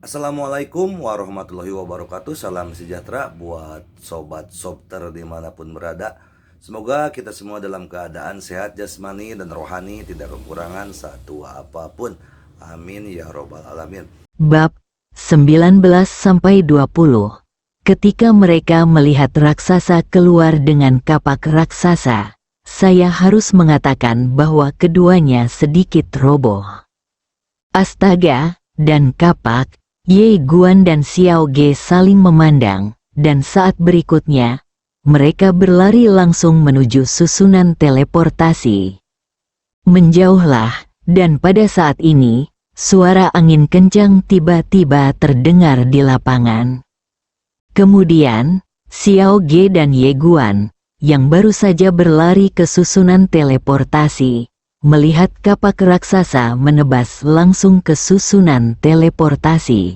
Assalamualaikum warahmatullahi wabarakatuh. Salam sejahtera buat sobat sobter dimanapun berada. Semoga kita semua dalam keadaan sehat jasmani dan rohani, tidak kekurangan satu apapun. Amin ya robbal alamin. Bab 19-20. Ketika mereka melihat raksasa keluar dengan kapak raksasa, saya harus mengatakan bahwa keduanya sedikit roboh. Astaga, dan kapak, Ye Guan dan Xiao Ge saling memandang, dan saat berikutnya, mereka berlari langsung menuju susunan teleportasi. Menjauhlah, dan pada saat ini, suara angin kencang tiba-tiba terdengar di lapangan. Kemudian, Xiao Ge dan Ye Guan, yang baru saja berlari ke susunan teleportasi, melihat kapak raksasa menebas langsung ke susunan teleportasi.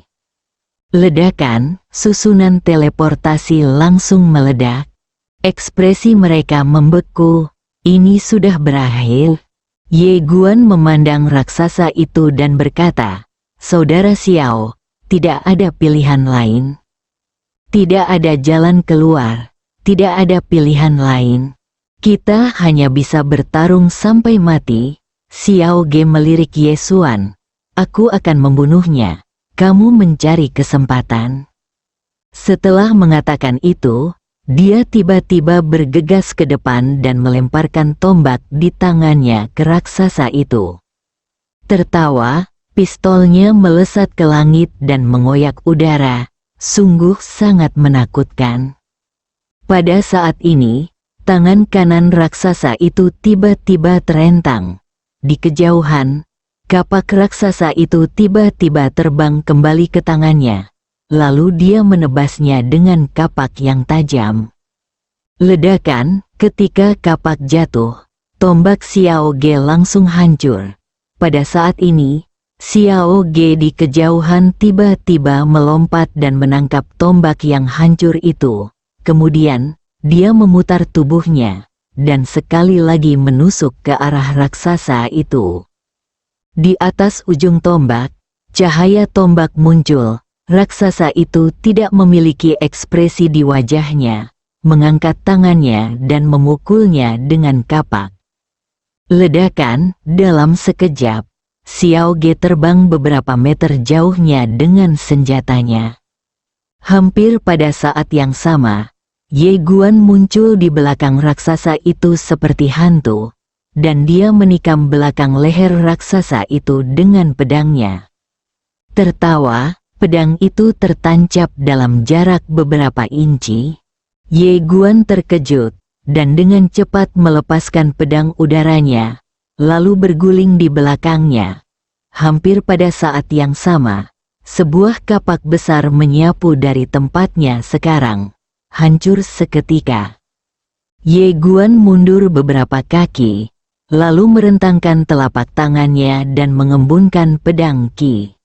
Ledakan, susunan teleportasi langsung meledak. Ekspresi mereka membeku. Ini sudah berakhir. Ye Guan memandang raksasa itu dan berkata, "Saudara Xiao, tidak ada pilihan lain. Tidak ada jalan keluar. Tidak ada pilihan lain. Kita hanya bisa bertarung sampai mati." Xiao Ge melirik Ye Xuan. "Aku akan membunuhnya. Kamu mencari kesempatan." Setelah mengatakan itu, dia tiba-tiba bergegas ke depan dan melemparkan tombak di tangannya ke raksasa itu. Tertawa, pistolnya melesat ke langit dan mengoyak udara. Sungguh sangat menakutkan. Pada saat ini, tangan kanan raksasa itu tiba-tiba terentang. Di kejauhan, kapak raksasa itu tiba-tiba terbang kembali ke tangannya. Lalu dia menebasnya dengan kapak yang tajam. Ledakan, ketika kapak jatuh, tombak Xiao Ge langsung hancur. Pada saat ini, Xiao Ge di kejauhan tiba-tiba melompat dan menangkap tombak yang hancur itu. Kemudian, dia memutar tubuhnya, dan sekali lagi menusuk ke arah raksasa itu. Di atas ujung tombak, cahaya tombak muncul. Raksasa itu tidak memiliki ekspresi di wajahnya, mengangkat tangannya dan memukulnya dengan kapak. Ledakan, dalam sekejap, Xiao Ge terbang beberapa meter jauhnya dengan senjatanya. Hampir pada saat yang sama, Ye Guan muncul di belakang raksasa itu seperti hantu, dan dia menikam belakang leher raksasa itu dengan pedangnya. Tertawa, pedang itu tertancap dalam jarak beberapa inci. Ye Guan terkejut, dan dengan cepat melepaskan pedang udaranya, lalu berguling di belakangnya. Hampir pada saat yang sama, sebuah kapak besar menyapu dari tempatnya sekarang. Hancur seketika. Ye Guan mundur beberapa kaki, lalu merentangkan telapak tangannya dan mengembunkan pedang Qi.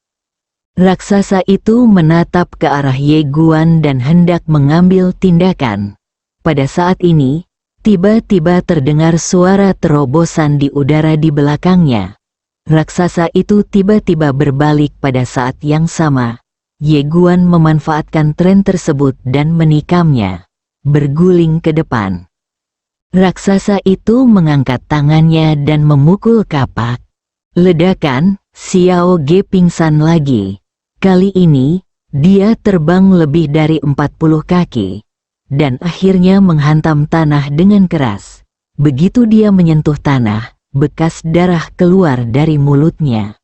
Raksasa itu menatap ke arah Ye Guan dan hendak mengambil tindakan. Pada saat ini, tiba-tiba terdengar suara terobosan di udara di belakangnya. Raksasa itu tiba-tiba berbalik pada saat yang sama. Ye Guan memanfaatkan tren tersebut dan menikamnya, berguling ke depan. Raksasa itu mengangkat tangannya dan memukul kapak. Ledakan, Xiao Ge pingsan lagi. Kali ini, dia terbang lebih dari 40 kaki, dan akhirnya menghantam tanah dengan keras. Begitu dia menyentuh tanah, bekas darah keluar dari mulutnya.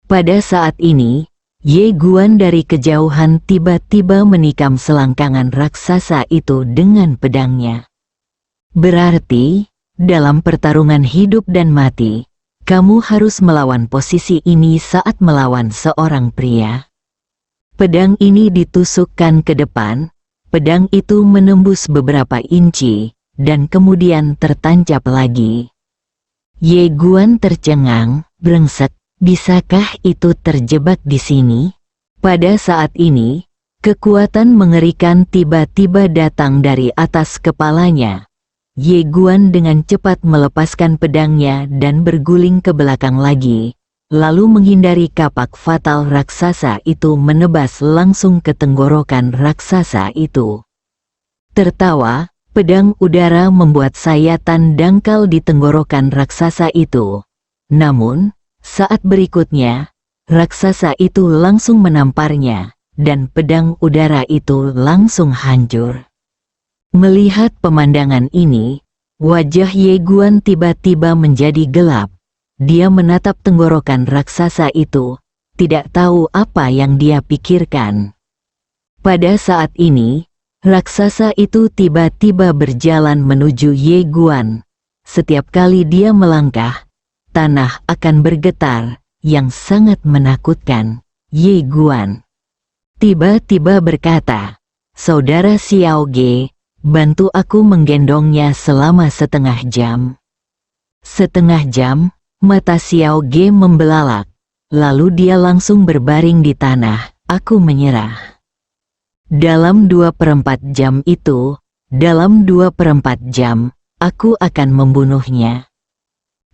Pada saat ini, Ye Guan dari kejauhan tiba-tiba menikam selangkangan raksasa itu dengan pedangnya. Berarti, dalam pertarungan hidup dan mati, kamu harus melawan posisi ini saat melawan seorang pria. Pedang ini ditusukkan ke depan, pedang itu menembus beberapa inci, dan kemudian tertancap lagi. Ye Guan tercengang, brengsek. Bisakah itu terjebak di sini? Pada saat ini, kekuatan mengerikan tiba-tiba datang dari atas kepalanya. Ye Guan dengan cepat melepaskan pedangnya dan berguling ke belakang lagi, lalu menghindari kapak fatal raksasa itu menebas langsung ke tenggorokan raksasa itu. Tertawa, pedang udara membuat sayatan dangkal di tenggorokan raksasa itu. Namun, saat berikutnya, raksasa itu langsung menamparnya, dan pedang udara itu langsung hancur. Melihat pemandangan ini, wajah Ye Guan tiba-tiba menjadi gelap. Dia menatap tenggorokan raksasa itu, tidak tahu apa yang dia pikirkan. Pada saat ini, raksasa itu tiba-tiba berjalan menuju Ye Guan. Setiap kali dia melangkah, tanah akan bergetar, yang sangat menakutkan. Ye Guan tiba-tiba berkata, "Saudara Xiao Ge, bantu aku menggendongnya selama setengah jam." Setengah jam, mata Xiao Ge membelalak, lalu dia langsung berbaring di tanah. "Aku menyerah. Dalam 2/4 jam itu, dalam 2/4 jam, aku akan membunuhnya."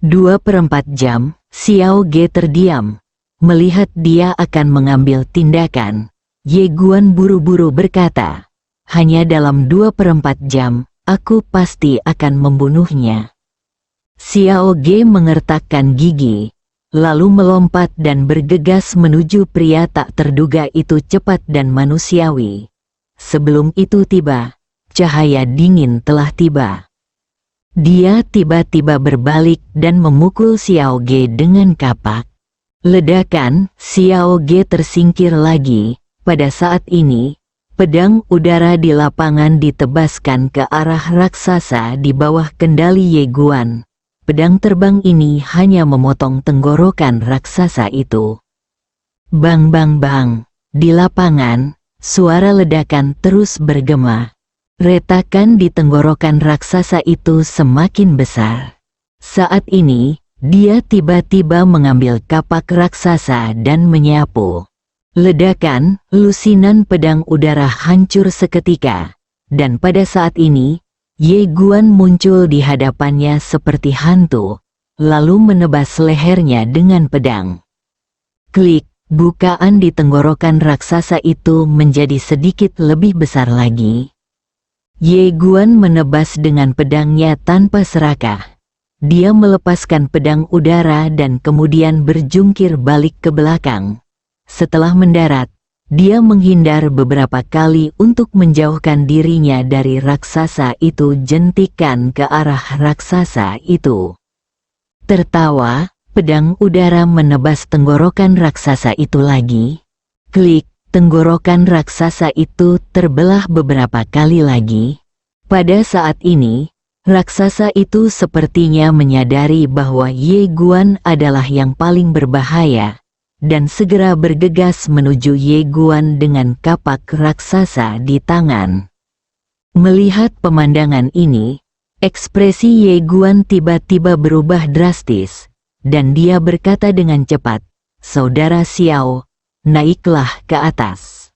2/4 jam, Xiao Ge terdiam. Melihat dia akan mengambil tindakan, Ye Guan buru-buru berkata, "Hanya dalam 2/4 jam, aku pasti akan membunuhnya." Xiao Ge mengertakkan gigi, lalu melompat dan bergegas menuju pria tak terduga itu cepat dan manusiawi. Sebelum itu tiba, cahaya dingin telah tiba. Dia tiba-tiba berbalik dan memukul Xiao Ge dengan kapak. Ledakan, Xiao Ge tersingkir lagi. Pada saat ini, pedang udara di lapangan ditebaskan ke arah raksasa di bawah kendali Ye Guan. Pedang terbang ini hanya memotong tenggorokan raksasa itu. Bang bang bang, di lapangan, suara ledakan terus bergema. Retakan di tenggorokan raksasa itu semakin besar. Saat ini, dia tiba-tiba mengambil kapak raksasa dan menyapu. Ledakan, lusinan pedang udara hancur seketika. Dan pada saat ini, Ye Guan muncul di hadapannya seperti hantu, lalu menebas lehernya dengan pedang. Klik, bukaan di tenggorokan raksasa itu menjadi sedikit lebih besar lagi. Ye Guan menebas dengan pedangnya tanpa serakah. Dia melepaskan pedang udara dan kemudian berjungkir balik ke belakang. Setelah mendarat, dia menghindar beberapa kali untuk menjauhkan dirinya dari raksasa itu, jentikan ke arah raksasa itu. Tertawa, pedang udara menebas tenggorokan raksasa itu lagi. Klik, tenggorokan raksasa itu terbelah beberapa kali lagi. Pada saat ini, raksasa itu sepertinya menyadari bahwa Ye Guan adalah yang paling berbahaya, dan segera bergegas menuju Ye Guan dengan kapak raksasa di tangan. Melihat pemandangan ini, ekspresi Ye Guan tiba-tiba berubah drastis, dan dia berkata dengan cepat, "Saudara Xiao, naiklah ke atas."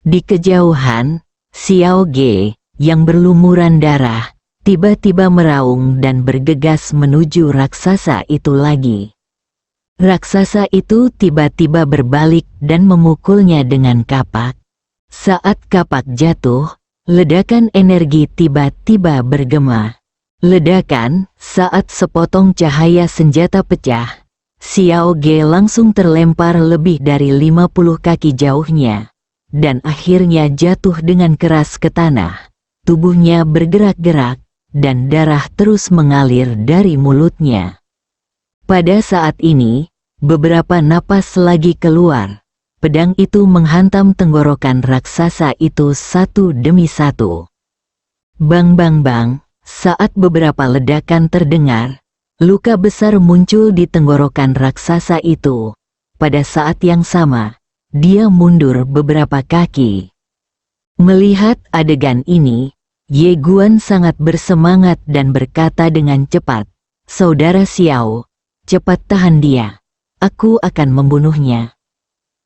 Di kejauhan, Xiao Ge, yang berlumuran darah, tiba-tiba meraung dan bergegas menuju raksasa itu lagi. Raksasa itu tiba-tiba berbalik dan memukulnya dengan kapak. Saat kapak jatuh, ledakan energi tiba-tiba bergema. Ledakan, saat sepotong cahaya senjata pecah, Xiao Ge langsung terlempar lebih dari 50 kaki jauhnya, dan akhirnya jatuh dengan keras ke tanah. Tubuhnya bergerak-gerak, dan darah terus mengalir dari mulutnya. Pada saat ini, beberapa napas lagi keluar. Pedang itu menghantam tenggorokan raksasa itu satu demi satu. Bang bang bang, saat beberapa ledakan terdengar, luka besar muncul di tenggorokan raksasa itu. Pada saat yang sama, dia mundur beberapa kaki. Melihat adegan ini, Ye Guan sangat bersemangat dan berkata dengan cepat, "Saudara Xiao, cepat tahan dia. Aku akan membunuhnya."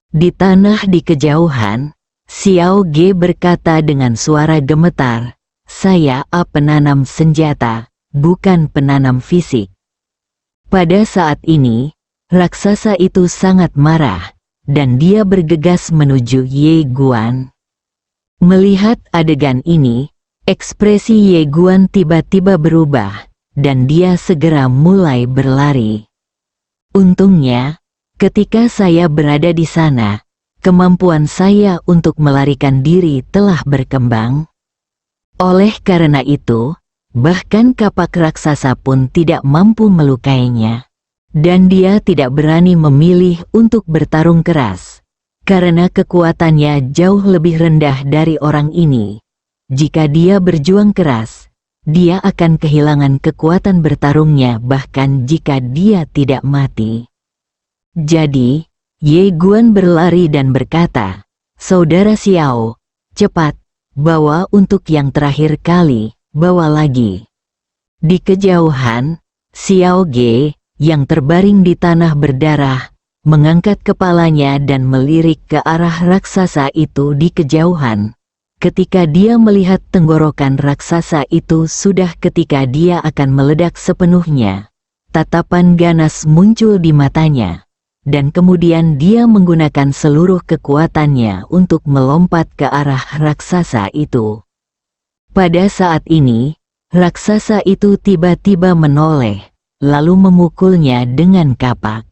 Di tanah di kejauhan, Xiao Ge berkata dengan suara gemetar, "Saya penanam senjata, bukan penanam fisik." Pada saat ini, raksasa itu sangat marah, dan dia bergegas menuju Ye Guan. Melihat adegan ini, ekspresi Ye Guan tiba-tiba berubah, dan dia segera mulai berlari. Untungnya, ketika saya berada di sana, kemampuan saya untuk melarikan diri telah berkembang. Oleh karena itu, bahkan kapak raksasa pun tidak mampu melukainya. Dan dia tidak berani memilih untuk bertarung keras, karena kekuatannya jauh lebih rendah dari orang ini. Jika dia berjuang keras, dia akan kehilangan kekuatan bertarungnya bahkan jika dia tidak mati. Jadi, Ye Guan berlari dan berkata, "Saudara Xiao, cepat, bawa untuk yang terakhir kali, bawa lagi." Di kejauhan, Xiao Ge, yang terbaring di tanah berdarah, mengangkat kepalanya dan melirik ke arah raksasa itu di kejauhan. Ketika dia melihat tenggorokan raksasa itu sudah ketika dia akan meledak sepenuhnya, tatapan ganas muncul di matanya. Dan kemudian dia menggunakan seluruh kekuatannya untuk melompat ke arah raksasa itu. Pada saat ini, raksasa itu tiba-tiba menoleh, lalu memukulnya dengan kapak.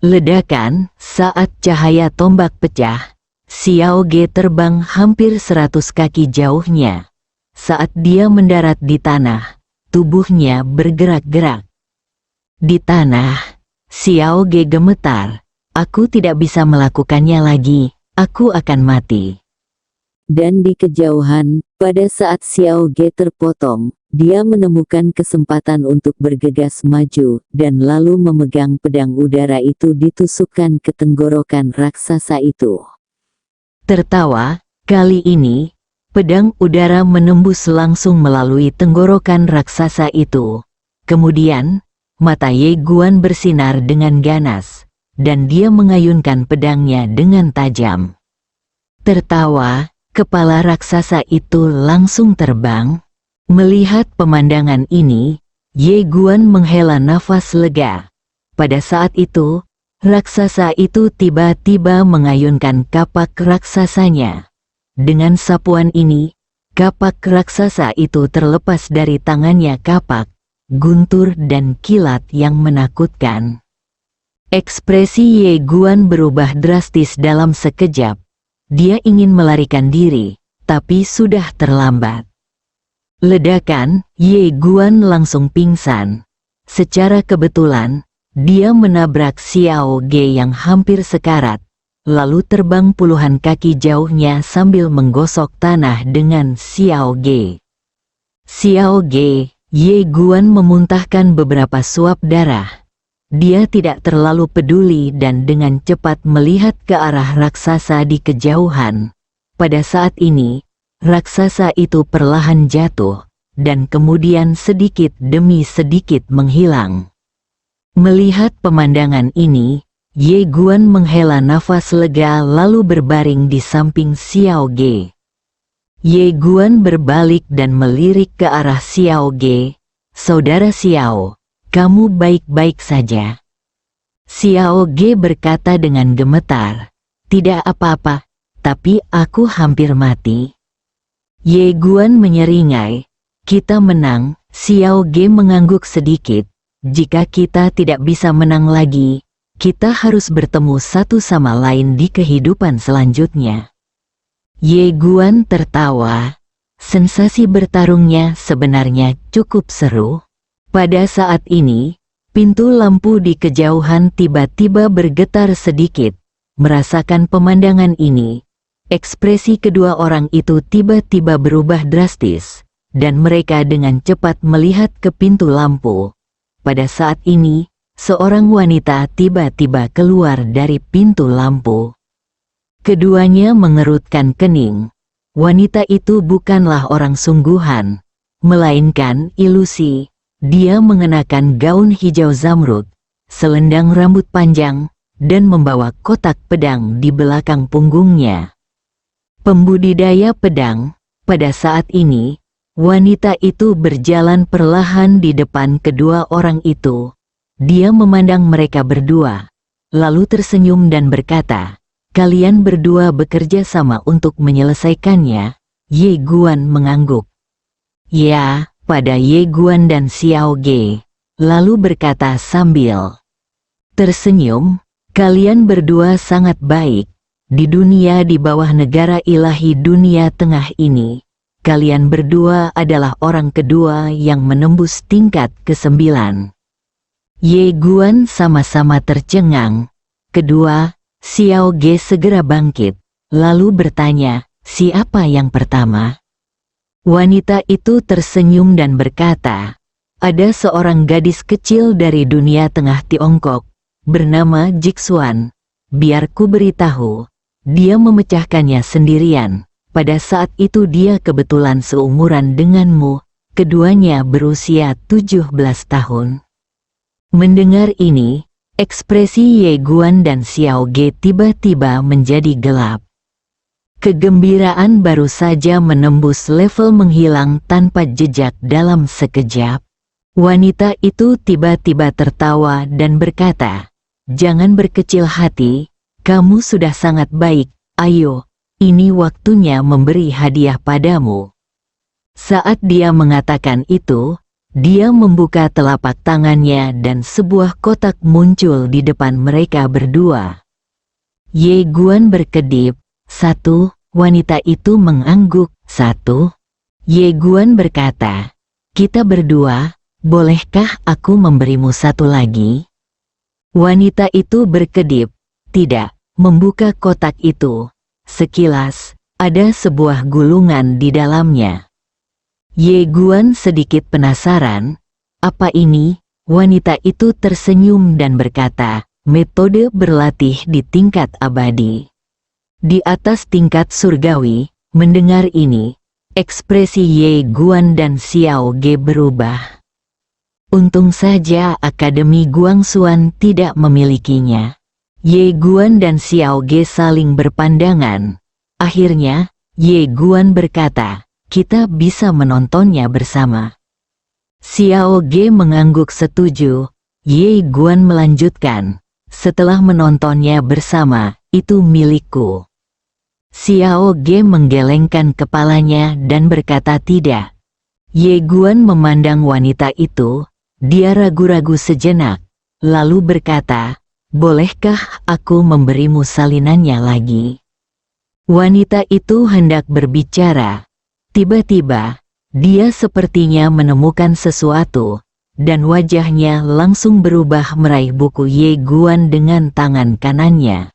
Ledakan, saat cahaya tombak pecah, Xiao Ge terbang hampir 100 kaki jauhnya. Saat dia mendarat di tanah, tubuhnya bergerak-gerak. Di tanah, Xiao Ge gemetar. "Aku tidak bisa melakukannya lagi, aku akan mati." Dan di kejauhan, pada saat Xiao Ge terpotong, dia menemukan kesempatan untuk bergegas maju, dan lalu memegang pedang udara itu ditusukkan ke tenggorokan raksasa itu. Tertawa, kali ini, pedang udara menembus langsung melalui tenggorokan raksasa itu. Kemudian, mata Ye Guan bersinar dengan ganas, dan dia mengayunkan pedangnya dengan tajam. Tertawa, kepala raksasa itu langsung terbang. Melihat pemandangan ini, Ye Guan menghela nafas lega. Pada saat itu, raksasa itu tiba-tiba mengayunkan kapak raksasanya. Dengan sapuan ini, kapak raksasa itu terlepas dari tangannya. Kapak guntur dan kilat yang menakutkan. Ekspresi Ye Guan berubah drastis dalam sekejap. Dia ingin melarikan diri, tapi sudah terlambat. Ledakan, Ye Guan langsung pingsan. Secara kebetulan, dia menabrak Xiao Ge yang hampir sekarat, lalu terbang puluhan kaki jauhnya sambil menggosok tanah dengan Xiao Ge. Xiao Ge, Ye Guan memuntahkan beberapa suap darah. Dia tidak terlalu peduli dan dengan cepat melihat ke arah raksasa di kejauhan. Pada saat ini, raksasa itu perlahan jatuh, dan kemudian sedikit demi sedikit menghilang. Melihat pemandangan ini, Ye Guan menghela nafas lega lalu berbaring di samping Xiao Ge. Ye Guan berbalik dan melirik ke arah Xiao Ge. "Saudara Xiao, kamu baik-baik saja?" Xiao Ge berkata dengan gemetar, "Tidak apa-apa, tapi aku hampir mati." Ye Guan menyeringai, "Kita menang." Xiao Ge mengangguk sedikit. "Jika kita tidak bisa menang lagi, kita harus bertemu satu sama lain di kehidupan selanjutnya." Ye Guan tertawa. Sensasi bertarungnya sebenarnya cukup seru. Pada saat ini, pintu lampu di kejauhan tiba-tiba bergetar sedikit. Merasakan pemandangan ini, ekspresi kedua orang itu tiba-tiba berubah drastis, dan mereka dengan cepat melihat ke pintu lampu. Pada saat ini, seorang wanita tiba-tiba keluar dari pintu lampu. Keduanya mengerutkan kening. Wanita itu bukanlah orang sungguhan, melainkan ilusi. Dia mengenakan gaun hijau zamrud, selendang rambut panjang, dan membawa kotak pedang di belakang punggungnya. Pembudidaya pedang. Pada saat ini, wanita itu berjalan perlahan di depan kedua orang itu. Dia memandang mereka berdua, lalu tersenyum dan berkata, "Kalian berdua bekerja sama untuk menyelesaikannya?" Ye Guan mengangguk. "Ya," pada Ye Guan dan Xiao Ge, lalu berkata sambil tersenyum, "Kalian berdua sangat baik. Di dunia di bawah negara ilahi dunia tengah ini, kalian berdua adalah orang kedua yang menembus tingkat ke-9. Ye Guan sama-sama tercengang. Kedua, Xiao Ge segera bangkit, lalu bertanya, "Siapa yang pertama?" Wanita itu tersenyum dan berkata, "Ada seorang gadis kecil dari dunia tengah Tiongkok, bernama Jixuan. Biar ku beritahu, dia memecahkannya sendirian. Pada saat itu dia kebetulan seumuran denganmu, keduanya berusia 17 tahun." Mendengar ini, ekspresi Ye Guan dan Xiao Ge tiba-tiba menjadi gelap. Kegembiraan baru saja menembus level menghilang tanpa jejak dalam sekejap. Wanita itu tiba-tiba tertawa dan berkata, "Jangan berkecil hati, kamu sudah sangat baik, ayo, ini waktunya memberi hadiah padamu." Saat dia mengatakan itu, dia membuka telapak tangannya dan sebuah kotak muncul di depan mereka berdua. Ye Guan berkedip, "Satu," wanita itu mengangguk, "Satu?" Ye Guan berkata, "Kita berdua, bolehkah aku memberimu satu lagi?" Wanita itu berkedip, "Tidak," membuka kotak itu. Sekilas, ada sebuah gulungan di dalamnya. Ye Guan sedikit penasaran, "Apa ini?" Wanita itu tersenyum dan berkata, "Metode berlatih di tingkat abadi." Di atas tingkat surgawi, mendengar ini, ekspresi Ye Guan dan Xiao Ge berubah. Untung saja Akademi Guangxuan tidak memilikinya. Ye Guan dan Xiao Ge saling berpandangan. Akhirnya, Ye Guan berkata, "Kita bisa menontonnya bersama." Xiao Ge mengangguk setuju. Ye Guan melanjutkan, "Setelah menontonnya bersama, itu milikku." Xiao Ge menggelengkan kepalanya dan berkata tidak. Ye Guan memandang wanita itu, dia ragu-ragu sejenak, lalu berkata, "Bolehkah aku memberimu salinannya lagi?" Wanita itu hendak berbicara. Tiba-tiba, dia sepertinya menemukan sesuatu, dan wajahnya langsung berubah meraih buku Ye Guan dengan tangan kanannya.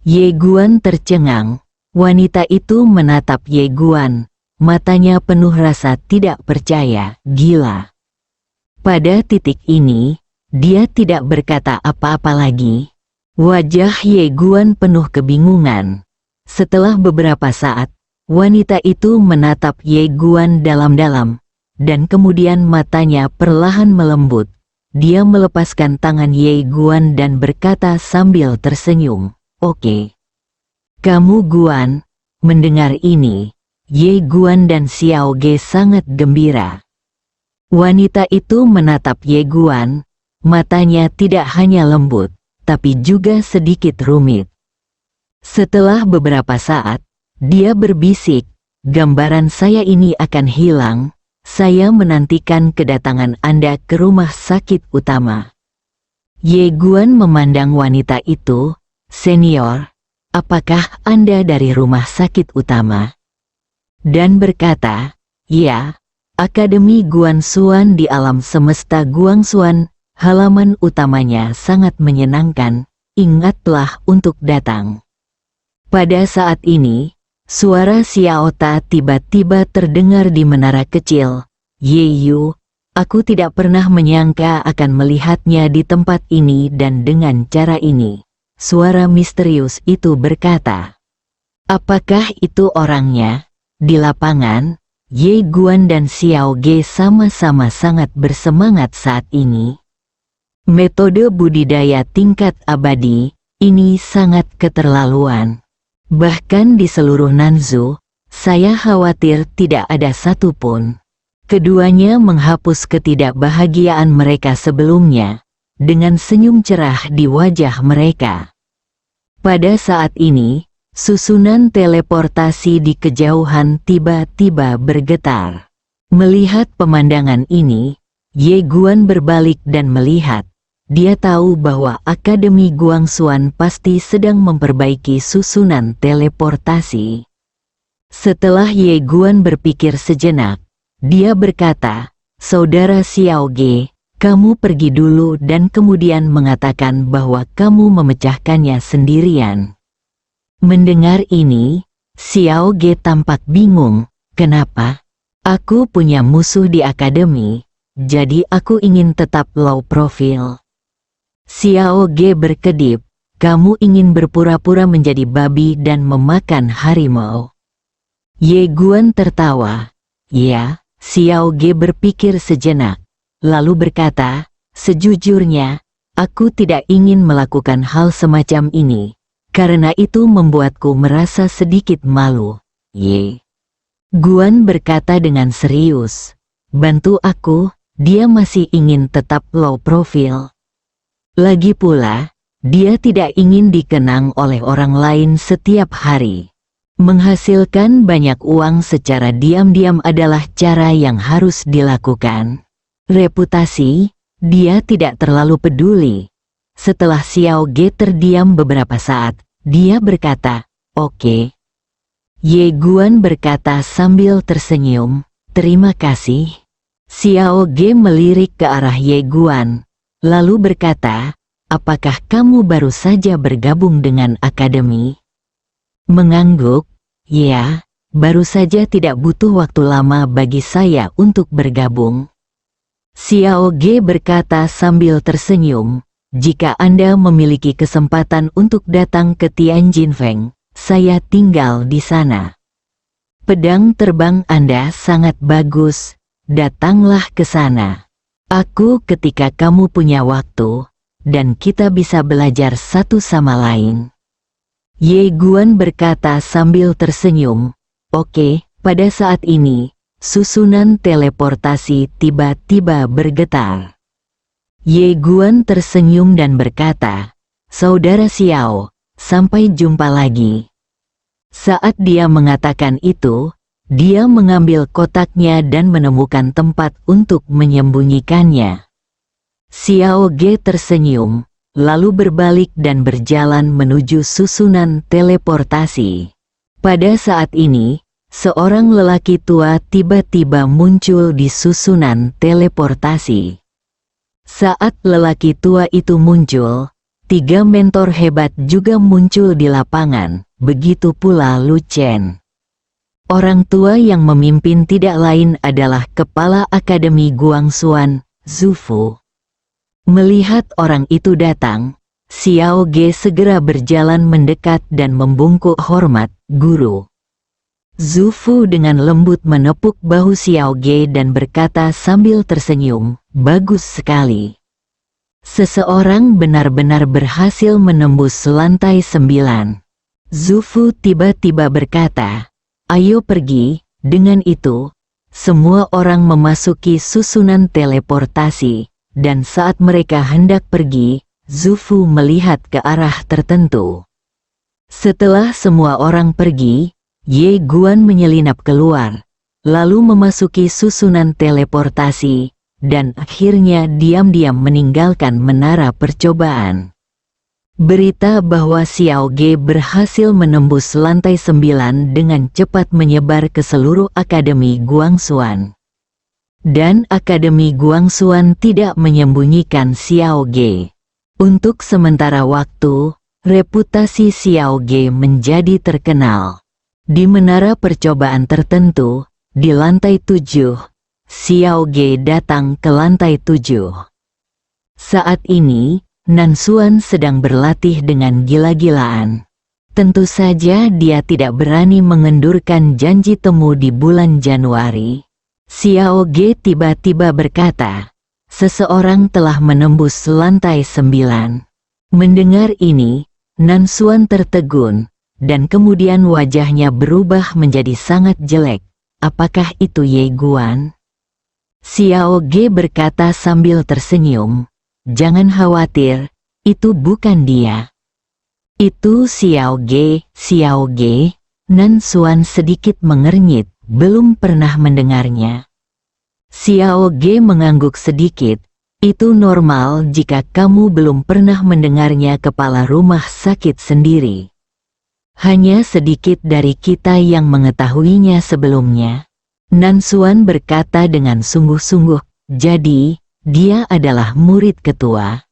Ye Guan tercengang, wanita itu menatap Ye Guan, matanya penuh rasa tidak percaya, "Gila." Pada titik ini, dia tidak berkata apa-apa lagi. Wajah Ye Guan penuh kebingungan. Setelah beberapa saat, wanita itu menatap Ye Guan dalam-dalam, dan kemudian matanya perlahan melembut. Dia melepaskan tangan Ye Guan dan berkata sambil tersenyum, "Oke. Kamu Guan." Mendengar ini, Ye Guan dan Xiao Ge sangat gembira. Wanita itu menatap Ye Guan, matanya tidak hanya lembut, tapi juga sedikit rumit. Setelah beberapa saat, dia berbisik, "Gambaran saya ini akan hilang. Saya menantikan kedatangan Anda ke rumah sakit utama." Ye Guan memandang wanita itu, "Senior, apakah Anda dari rumah sakit utama?" Dan berkata, "Ya, Akademi Guangxuan di alam semesta Guangxuan, halaman utamanya sangat menyenangkan, ingatlah untuk datang." Pada saat ini, suara Xiao Ta tiba-tiba terdengar di menara kecil. "Ye Yu, aku tidak pernah menyangka akan melihatnya di tempat ini dan dengan cara ini." Suara misterius itu berkata, "Apakah itu orangnya?" Di lapangan, Ye Guan dan Xiao Ge sama-sama sangat bersemangat saat ini. Metode budidaya tingkat abadi, ini sangat keterlaluan. Bahkan di seluruh Nanzu, saya khawatir tidak ada satupun. Keduanya menghapus ketidakbahagiaan mereka sebelumnya, dengan senyum cerah di wajah mereka. Pada saat ini, susunan teleportasi di kejauhan tiba-tiba bergetar. Melihat pemandangan ini, Ye Guan berbalik dan melihat. Dia tahu bahwa Akademi Guangxuan pasti sedang memperbaiki susunan teleportasi. Setelah Ye Guan berpikir sejenak, dia berkata, "Saudara Xiao Ge, kamu pergi dulu," dan kemudian mengatakan bahwa kamu memecahkannya sendirian. Mendengar ini, Xiao Ge tampak bingung. Kenapa? Aku punya musuh di akademi, jadi aku ingin tetap low profile. Xiao Ge berkedip, kamu ingin berpura-pura menjadi babi dan memakan harimau. Ye Guan tertawa. Ya, Xiao Ge berpikir sejenak, lalu berkata, sejujurnya, aku tidak ingin melakukan hal semacam ini, karena itu membuatku merasa sedikit malu. Ye Guan berkata dengan serius, bantu aku, dia masih ingin tetap low profile. Lagi pula, dia tidak ingin dikenang oleh orang lain setiap hari. Menghasilkan banyak uang secara diam-diam adalah cara yang harus dilakukan. Reputasi, dia tidak terlalu peduli. Setelah Xiao Ge terdiam beberapa saat, dia berkata, "Oke." Ye Guan berkata sambil tersenyum, "Terima kasih." Xiao Ge melirik ke arah Ye Guan, lalu berkata, "Apakah kamu baru saja bergabung dengan akademi?" Mengangguk, "Ya, baru saja tidak butuh waktu lama bagi saya untuk bergabung." Xiao Ge berkata sambil tersenyum, "Jika Anda memiliki kesempatan untuk datang ke Tianjinfeng, saya tinggal di sana. Pedang terbang Anda sangat bagus, datanglah ke sana. Aku ketika kamu punya waktu, dan kita bisa belajar satu sama lain." Ye Guan berkata sambil tersenyum, "Oke." Pada saat ini, susunan teleportasi tiba-tiba bergetar. Ye Guan tersenyum dan berkata, "Saudara Xiao, sampai jumpa lagi." Saat dia mengatakan itu, dia mengambil kotaknya dan menemukan tempat untuk menyembunyikannya. Xiao Ge tersenyum, lalu berbalik dan berjalan menuju susunan teleportasi. Pada saat ini, seorang lelaki tua tiba-tiba muncul di susunan teleportasi. Saat lelaki tua itu muncul, 3 mentor hebat juga muncul di lapangan, begitu pula Lu Chen. Orang tua yang memimpin tidak lain adalah Kepala Akademi Guangxuan, Zhu Fu. Melihat orang itu datang, Xiao Ge segera berjalan mendekat dan membungkuk hormat, "Guru." Zhu Fu dengan lembut menepuk bahu Xiao Ge dan berkata sambil tersenyum, "Bagus sekali. Seseorang benar-benar berhasil menembus lantai 9. Zhu Fu tiba-tiba berkata, "Ayo pergi." Dengan itu, semua orang memasuki susunan teleportasi. Dan saat mereka hendak pergi, Zhu Fu melihat ke arah tertentu. Setelah semua orang pergi, Ye Guan menyelinap keluar, lalu memasuki susunan teleportasi, dan akhirnya diam-diam meninggalkan menara percobaan. Berita bahwa Xiao Ge berhasil menembus lantai 9 dengan cepat menyebar ke seluruh Akademi Guangxuan. Dan Akademi Guangxuan tidak menyembunyikan Xiao Ge. Untuk sementara waktu, reputasi Xiao Ge menjadi terkenal. Di menara percobaan tertentu, di lantai 7, Xiao Ge datang ke lantai 7. Saat ini, Nanxuan sedang berlatih dengan gila-gilaan. Tentu saja dia tidak berani mengendurkan janji temu di bulan Januari. Xiao Ge tiba-tiba berkata, "Seseorang telah menembus lantai 9. Mendengar ini, Nanxuan tertegun, dan kemudian wajahnya berubah menjadi sangat jelek. "Apakah itu Ye Guan?" Xiao Ge berkata sambil tersenyum, Jangan khawatir, itu bukan dia. Itu Xiao Ge, Xiao Ge. Nan Xuan sedikit mengernyit, belum pernah mendengarnya. Xiao Ge mengangguk sedikit. Itu normal jika kamu belum pernah mendengarnya. Kepala rumah sakit sendiri. Hanya sedikit dari kita yang mengetahuinya sebelumnya. Nan Xuan berkata dengan sungguh-sungguh, jadi, dia adalah murid ketua.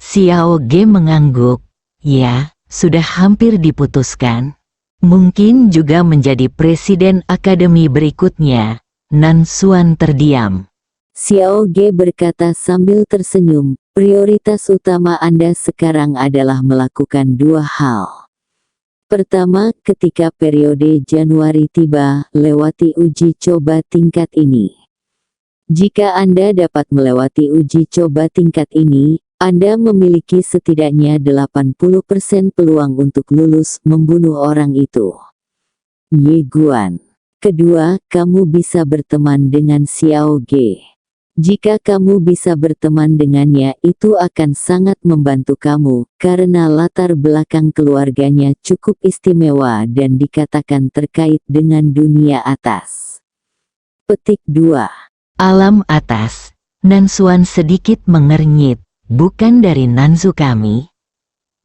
Xiao Ge mengangguk, ya, sudah hampir diputuskan. Mungkin juga menjadi presiden akademi berikutnya. Nan Xuan terdiam. Xiao Ge berkata sambil tersenyum, prioritas utama Anda sekarang adalah melakukan dua hal. Pertama, ketika periode Januari tiba, lewati uji coba tingkat ini. Jika Anda dapat melewati uji coba tingkat ini, Anda memiliki setidaknya 80% peluang untuk lulus membunuh orang itu. Ye Guan. Kedua, kamu bisa berteman dengan Xiao Ge. Jika kamu bisa berteman dengannya, itu akan sangat membantu kamu, karena latar belakang keluarganya cukup istimewa dan dikatakan terkait dengan dunia atas. Petik 2. Alam atas. Nan Xuan sedikit mengernyit, bukan dari Nanzu kami.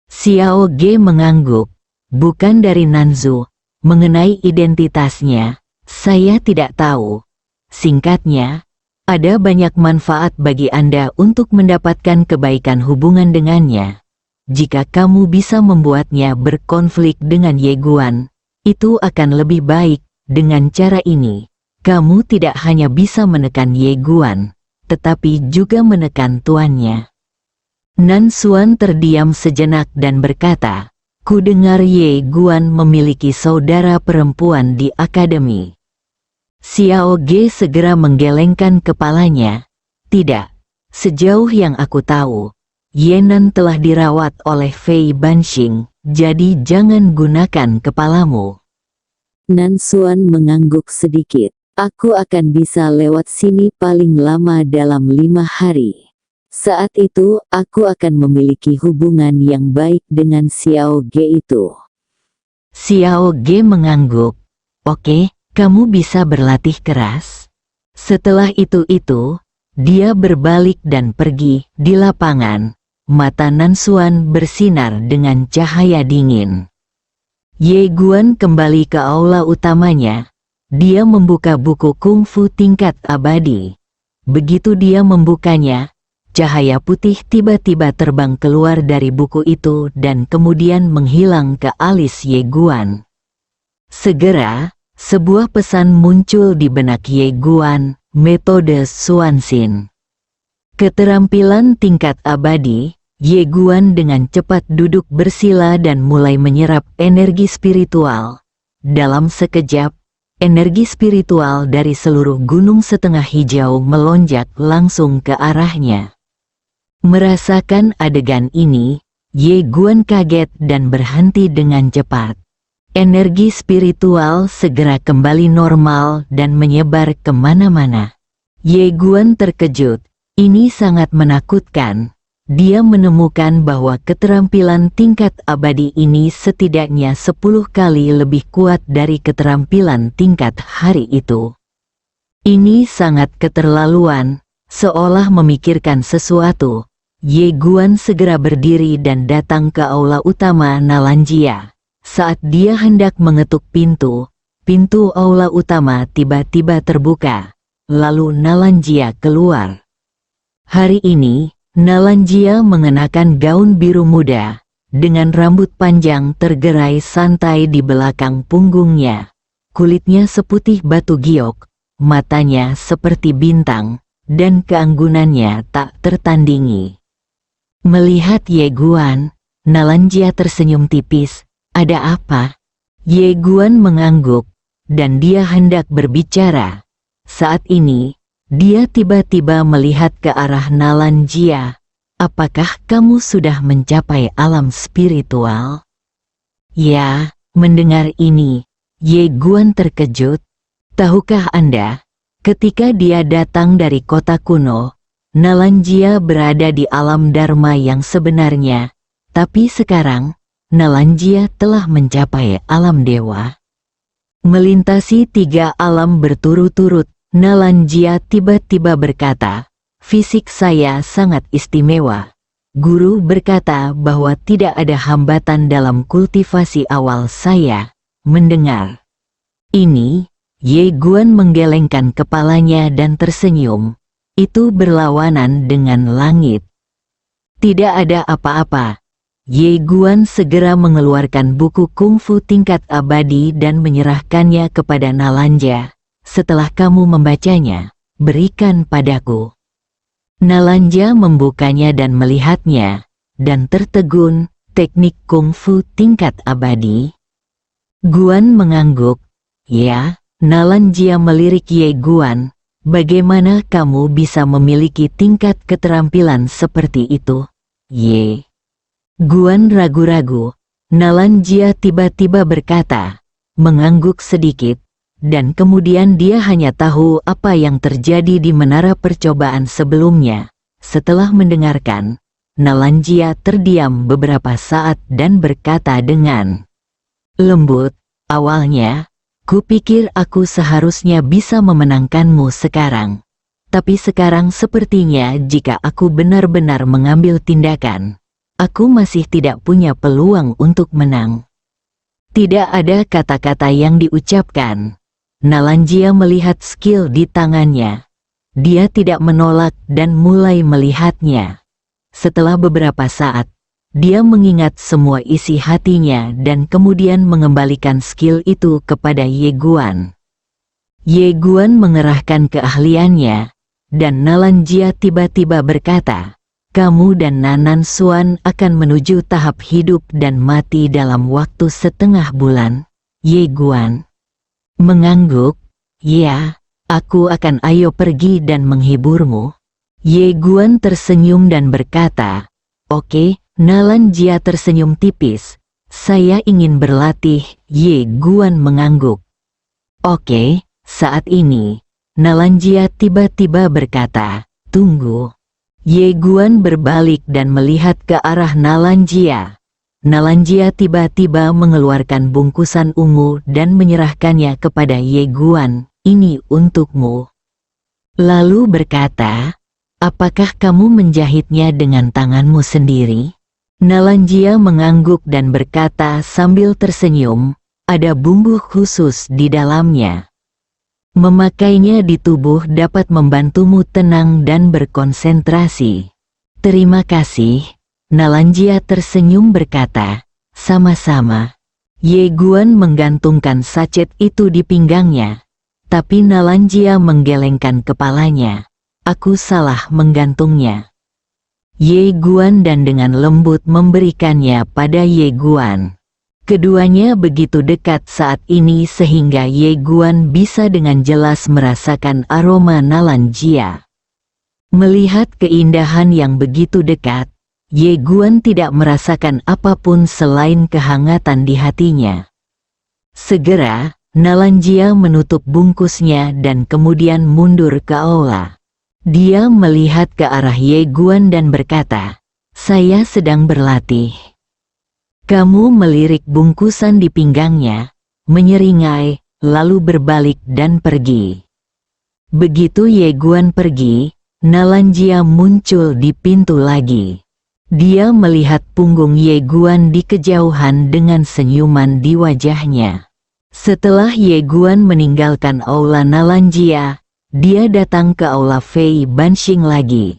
Xiao Ge mengangguk, bukan dari Nanzu. Mengenai identitasnya, saya tidak tahu. Singkatnya, ada banyak manfaat bagi Anda untuk mendapatkan kebaikan hubungan dengannya. Jika kamu bisa membuatnya berkonflik dengan Ye Guan, itu akan lebih baik. Dengan cara ini, kamu tidak hanya bisa menekan Ye Guan, tetapi juga menekan tuannya. Nan Xuan terdiam sejenak dan berkata, ku dengar Ye Guan memiliki saudara perempuan di akademi. Xiao Ge segera menggelengkan kepalanya. Tidak, sejauh yang aku tahu, Yenan telah dirawat oleh Fei Banxing, jadi jangan gunakan kepalamu. Nan Xuan mengangguk sedikit. Aku akan bisa lewat sini paling lama dalam 5 hari. Saat itu, aku akan memiliki hubungan yang baik dengan Xiao Ge itu. Xiao Ge mengangguk. Oke. Kamu bisa berlatih keras. Setelah itu, dia berbalik dan pergi. Di lapangan, mata Nan Xuan bersinar dengan cahaya dingin. Ye Guan kembali ke aula utamanya. Dia membuka buku kungfu tingkat abadi. Begitu dia membukanya, cahaya putih tiba-tiba terbang keluar dari buku itu dan kemudian menghilang ke alis Ye Guan. Segera, sebuah pesan muncul di benak Ye Guan, metode Xuanxin. Keterampilan tingkat abadi, Ye Guan dengan cepat duduk bersila dan mulai menyerap energi spiritual. Dalam sekejap, energi spiritual dari seluruh gunung setengah hijau melonjak langsung ke arahnya. Merasakan adegan ini, Ye Guan kaget dan berhenti dengan cepat. Energi spiritual segera kembali normal dan menyebar kemana-mana. Ye Guan terkejut, ini sangat menakutkan. Dia menemukan bahwa keterampilan tingkat abadi ini setidaknya 10 kali lebih kuat dari keterampilan tingkat hari itu. Ini sangat keterlaluan, seolah memikirkan sesuatu. Ye Guan segera berdiri dan datang ke aula utama Nalanjia. Saat dia hendak mengetuk pintu, pintu aula utama tiba-tiba terbuka, lalu Nalanjia keluar. Hari ini, Nalanjia mengenakan gaun biru muda, dengan rambut panjang tergerai santai di belakang punggungnya. Kulitnya seputih batu giok, matanya seperti bintang, dan keanggunannya tak tertandingi. Melihat Ye Guan, Nalanjia tersenyum tipis. Ada apa? Ye Guan mengangguk, dan dia hendak berbicara. Saat ini, dia tiba-tiba melihat ke arah Nalanjia. Apakah kamu sudah mencapai alam spiritual? Ya, mendengar ini, Ye Guan terkejut. Tahukah Anda, ketika dia datang dari kota kuno, Nalanjia berada di alam Dharma yang sebenarnya, tapi sekarang, Nalanjia telah mencapai alam dewa. Melintasi 3 alam berturut-turut, Nalanjia tiba-tiba berkata, "Fisik saya sangat istimewa." Guru berkata bahwa tidak ada hambatan dalam kultivasi awal saya. Mendengar ini, Ye Guan menggelengkan kepalanya dan tersenyum. Itu berlawanan dengan langit. Tidak ada apa-apa. Ye Guan segera mengeluarkan buku kungfu tingkat abadi dan menyerahkannya kepada Nalanja. "Setelah kamu membacanya, berikan padaku." Nalanja membukanya dan melihatnya, dan tertegun, teknik kungfu tingkat abadi. Guan mengangguk. "Ya." Nalanjia melirik Ye Guan, "Bagaimana kamu bisa memiliki tingkat keterampilan seperti itu?" Ye Guan ragu-ragu. Nalanjia tiba-tiba berkata, mengangguk sedikit, dan kemudian dia hanya tahu apa yang terjadi di menara percobaan sebelumnya. Setelah mendengarkan, Nalanjia terdiam beberapa saat dan berkata dengan lembut, "Awalnya, kupikir aku seharusnya bisa memenangkanmu sekarang. Tapi sekarang sepertinya jika aku benar-benar mengambil tindakan, aku masih tidak punya peluang untuk menang." Tidak ada kata-kata yang diucapkan. Nalanjia melihat skill di tangannya. Dia tidak menolak dan mulai melihatnya. Setelah beberapa saat, dia mengingat semua isi hatinya dan kemudian mengembalikan skill itu kepada Ye Guan. Ye Guan mengerahkan keahliannya, dan Nalanjia tiba-tiba berkata, "Kamu dan Nanan Xuan akan menuju tahap hidup dan mati dalam waktu setengah bulan." Ye Guan mengangguk, "Ya, aku akan ayo pergi dan menghiburmu." Ye Guan tersenyum dan berkata, "Oke." Nalanjia tersenyum tipis, "Saya ingin berlatih." Ye Guan mengangguk. "Oke." Saat ini, Nalanjia tiba-tiba berkata, "Tunggu." Ye Guan berbalik dan melihat ke arah Nalanjia. Nalanjia tiba-tiba mengeluarkan bungkusan ungu dan menyerahkannya kepada Ye Guan. "Ini untukmu." Lalu berkata, "Apakah kamu menjahitnya dengan tanganmu sendiri?" Nalanjia mengangguk dan berkata sambil tersenyum, "Ada bumbu khusus di dalamnya. Memakainya di tubuh dapat membantumu tenang dan berkonsentrasi." "Terima kasih." Nalanjia tersenyum berkata, "Sama-sama." Ye Guan menggantungkan sachet itu di pinggangnya. Tapi Nalanjia menggelengkan kepalanya. "Aku salah menggantungnya." Ye Guan dan dengan lembut memberikannya pada Ye Guan. Keduanya begitu dekat saat ini sehingga Ye Guan bisa dengan jelas merasakan aroma Nalanjia. Melihat keindahan yang begitu dekat, Ye Guan tidak merasakan apapun selain kehangatan di hatinya. Segera, Nalanjia menutup bungkusnya dan kemudian mundur ke aula. Dia melihat ke arah Ye Guan dan berkata, "Saya sedang berlatih." Kamu melirik bungkusan di pinggangnya, menyeringai, lalu berbalik dan pergi. Begitu Ye Guan pergi, Nalanjia muncul di pintu lagi. Dia melihat punggung Ye Guan di kejauhan dengan senyuman di wajahnya. Setelah Ye Guan meninggalkan aula Nalanjia, dia datang ke aula Fei Banxing lagi.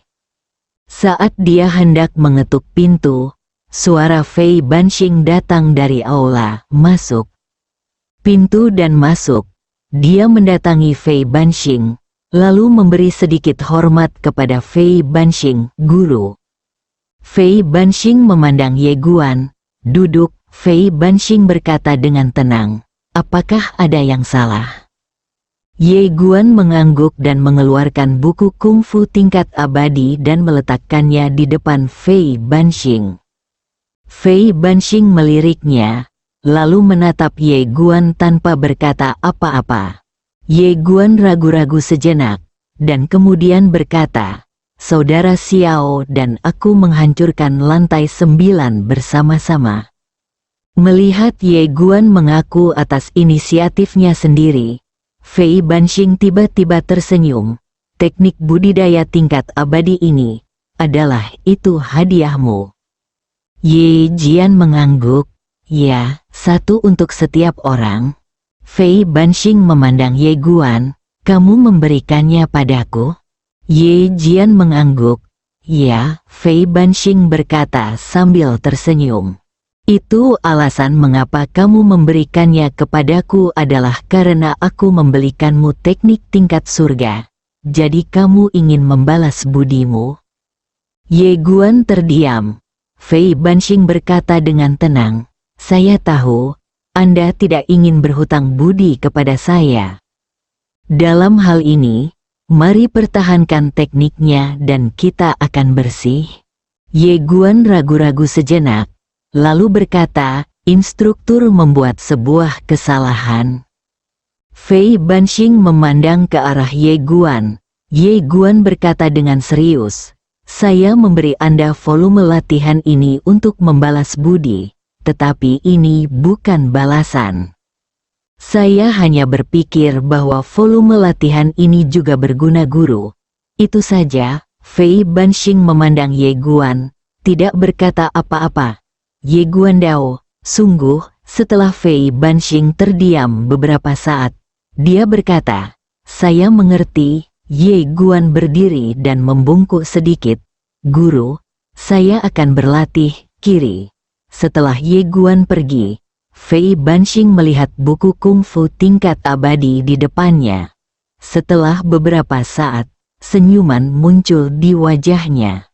Saat dia hendak mengetuk pintu, suara Fei Banxing datang dari aula, "Masuk." Pintu dan masuk. Dia mendatangi Fei Banxing, lalu memberi sedikit hormat kepada Fei Banxing, "Guru." Fei Banxing memandang Ye Guan. "Duduk." Fei Banxing berkata dengan tenang, "Apakah ada yang salah?" Ye Guan mengangguk dan mengeluarkan buku kungfu tingkat abadi dan meletakkannya di depan Fei Banxing. Fei Banxing meliriknya, lalu menatap Ye Guan tanpa berkata apa-apa. Ye Guan ragu-ragu sejenak, dan kemudian berkata, saudara Xiao dan aku menghancurkan lantai 9 bersama-sama. Melihat Ye Guan mengaku atas inisiatifnya sendiri, Fei Banxing tiba-tiba tersenyum. Teknik budidaya tingkat abadi ini adalah itu hadiahmu. Ye Jian mengangguk. Ya, satu untuk setiap orang. Fei Banxing memandang Ye Guan. Kamu memberikannya padaku? Ye Jian mengangguk. Ya, Fei Banxing berkata sambil tersenyum. Itu alasan mengapa kamu memberikannya kepadaku adalah karena aku membelikanmu teknik tingkat surga. Jadi kamu ingin membalas budimu? Ye Guan terdiam. Fei Banxing berkata dengan tenang, saya tahu, Anda tidak ingin berhutang budi kepada saya. Dalam hal ini, mari pertahankan tekniknya dan kita akan bersih. Ye Guan ragu-ragu sejenak, lalu berkata, instruktur membuat sebuah kesalahan. Fei Banxing memandang ke arah Ye Guan. Ye Guan berkata dengan serius, saya memberi Anda volume latihan ini untuk membalas budi, tetapi ini bukan balasan. Saya hanya berpikir bahwa volume latihan ini juga berguna guru. Itu saja. Fei Banxing memandang Ye Guan, tidak berkata apa-apa. Ye Guan Dao, sungguh, setelah Fei Banxing terdiam beberapa saat, dia berkata, saya mengerti. Ye Guan berdiri dan membungkuk sedikit. Guru, saya akan berlatih kiri. Setelah Ye Guan pergi, Fei Banxing melihat buku kungfu tingkat abadi di depannya. Setelah beberapa saat, senyuman muncul di wajahnya.